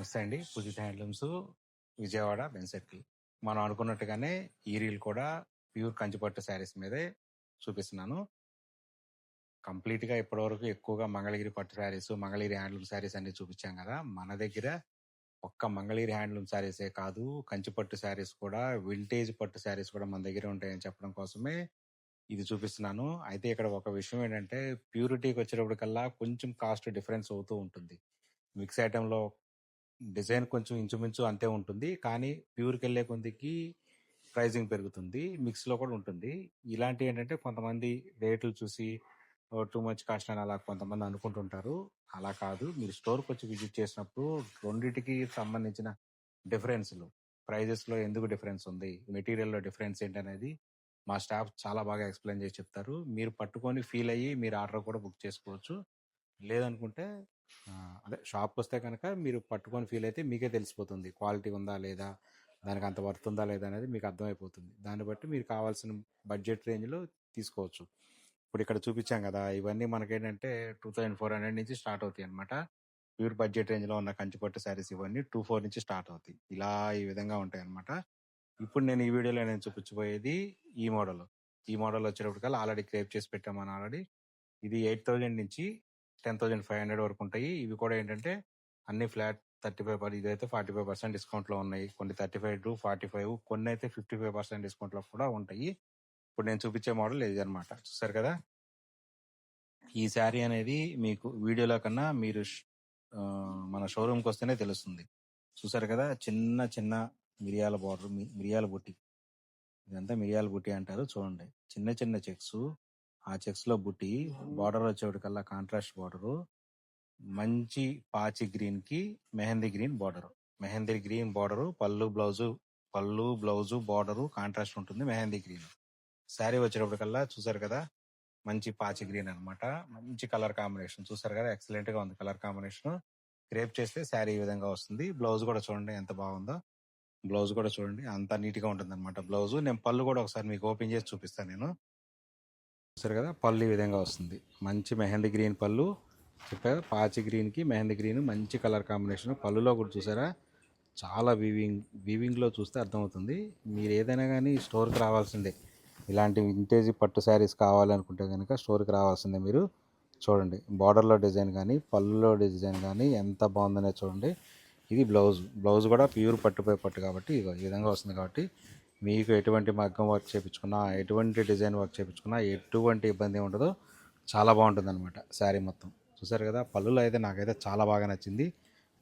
నమస్తే అండి. పూజిత handlooms Vijayawada Ben circle. మనం అనుకున్నట్టుగానే ఈ రీల్ కూడా ప్యూర్ కంచిపట్టు శారీస్ మీదే చూపిస్తున్నాను. కంప్లీట్గా ఇప్పటివరకు ఎక్కువగా మంగళగిరి పట్టు శారీస్, మంగళగిరి హ్యాండ్లూమ్ శారీస్ అన్ని చూపించాం కదా. మన దగ్గర ఒక్క మంగళగిరి హ్యాండ్లూమ్ శారీసే కాదు, కంచిపట్టు శారీస్ కూడా, వింటేజ్ పట్టు శారీస్ కూడా మన దగ్గర ఉంటాయని చెప్పడం కోసమే ఇది చూపిస్తున్నాను. అయితే ఇక్కడ ఒక విషయం ఏంటంటే, ప్యూరిటీకి వచ్చేటప్పటికల్లా కొంచెం కాస్ట్ డిఫరెన్స్ అవుతూ ఉంటుంది. మిక్స్ ఐటెంలో డిజైన్ కొంచెం ఇంచుమించు అంతే ఉంటుంది, కానీ ప్యూర్కి వెళ్ళే కొద్దికి ప్రైజింగ్ పెరుగుతుంది, మిక్స్లో కూడా ఉంటుంది. ఇలాంటివి ఏంటంటే కొంతమంది రేట్లు చూసి టూ మచ్ కాస్ట్ అని అలా కొంతమంది అనుకుంటుంటారు. అలా కాదు, మీరు స్టోర్కి వచ్చి విజిట్ చేసినప్పుడు రెండింటికి సంబంధించిన డిఫరెన్స్లు, ప్రైజెస్లో ఎందుకు డిఫరెన్స్ ఉంది, మెటీరియల్లో డిఫరెన్స్ ఏంటనేది మా స్టాఫ్ చాలా బాగా ఎక్స్ప్లెయిన్ చేసి చెప్తారు. మీరు పట్టుకొని ఫీల్ అయ్యి మీరు ఆర్డర్ కూడా బుక్ చేసుకోవచ్చు. లేదనుకుంటే అదే షాప్కి వస్తే కనుక మీరు పట్టుకొని ఫీల్ అయితే మీకే తెలిసిపోతుంది క్వాలిటీ ఉందా లేదా, దానికి అంత వర్త్ ఉందా లేదా అనేది మీకు అర్థమైపోతుంది. దాన్ని బట్టి మీరు కావాల్సిన బడ్జెట్ రేంజ్లో తీసుకోవచ్చు. ఇప్పుడు ఇక్కడ చూపించాం కదా, ఇవన్నీ మనకేంటంటే 2400 నుంచి స్టార్ట్ అవుతాయి అనమాట. ప్యూర్ బడ్జెట్ రేంజ్లో ఉన్న కంచిపట్టు శారీస్ ఇవన్నీ 24 నుంచి స్టార్ట్ అవుతాయి. ఇలా ఈ విధంగా ఉంటాయి అనమాట. ఇప్పుడు నేను ఈ వీడియోలో నేను చూపించబోయేది ఈ మోడల్ వచ్చేటప్పటికల్లా ఆల్రెడీ క్రేప్ చేసి పెట్టామని ఆల్రెడీ. ఇది 8000 నుంచి 10,500 వరకు ఉంటాయి. ఇవి కూడా ఏంటంటే అన్ని ఫ్లాట్ 35%, ఇదైతే 45% డిస్కౌంట్లో ఉన్నాయి. కొన్ని 35 టు 45, కొన్ని అయితే 55% డిస్కౌంట్లో కూడా ఉంటాయి. ఇప్పుడు నేను చూపించే మోడల్ ఇది అనమాట. చూసారు కదా, ఈ శారీ అనేది మీకు వీడియోలో కన్నా మీరు మన షోరూమ్కి వస్తేనే తెలుస్తుంది. చూసారు కదా, చిన్న చిన్న మిరియాల బార్డర్, మిరియాల బుట్టి, ఇదంతా మిరియాల బుట్టి అంటారు. చూడండి, చిన్న చిన్న చెక్స్, ఆ చెక్స్ లో బుట్టి, బార్డర్ వచ్చేటికల్లా కాంట్రాస్ట్ బార్డరు, మంచి పాచి గ్రీన్ కి mehndi green border. Mehndi green border, పళ్ళు బ్లౌజు బార్డరు కాంట్రాస్ట్ ఉంటుంది, మెహందీ గ్రీన్. శారీ వచ్చేటప్పటికల్లా చూసారు కదా, మంచి పాచి గ్రీన్ అనమాట. మంచి కలర్ కాంబినేషన్, చూసారు కదా, ఎక్సలెంట్ గా ఉంది కలర్ కాంబినేషన్. క్రేప్ చేస్తే శారీ ఈ విధంగా వస్తుంది. బ్లౌజ్ కూడా చూడండి ఎంత బాగుందో, బ్లౌజ్ కూడా చూడండి అంత నీట్ గా ఉంటుంది అనమాట బ్లౌజ్. నేను పళ్ళు కూడా ఒకసారి మీకు ఓపెన్ చేసి చూపిస్తాను. నేను చూసారు కదా, పళ్ళు ఈ విధంగా వస్తుంది. మంచి మెహందీ గ్రీన్ పళ్ళు, చెప్పారు పాచి గ్రీన్ కి మెహందీ గ్రీన్, మంచి కలర్ కాంబినేషన్. పళ్ళులో కూడా చూసారా, చాలా వీవింగ్లో చూస్తే అర్థమవుతుంది. మీరు ఏదైనా కానీ స్టోర్కి రావాల్సిందే. ఇలాంటి వింటేజ్ పట్టు శారీస్ కావాలనుకుంటే కనుక స్టోర్కి రావాల్సిందే. మీరు చూడండి, బార్డర్లో డిజైన్ కానీ పళ్ళులో డిజైన్ కానీ ఎంత బాగుందనే చూడండి. ఇది బ్లౌజ్ కూడా ప్యూర్ పట్టుపై పట్టు కాబట్టి ఈ విధంగా వస్తుంది. కాబట్టి మీకు ఎటువంటి మగ్గం వర్క్ చేయించుకున్నా, ఎటువంటి డిజైన్ వర్క్ చేయించుకున్నా ఎటువంటి ఇబ్బంది ఉండదు. చాలా బాగుంటుంది అనమాట శారీ మొత్తం. చూసారు కదా, పళ్ళులో అయితే నాకైతే చాలా బాగా నచ్చింది.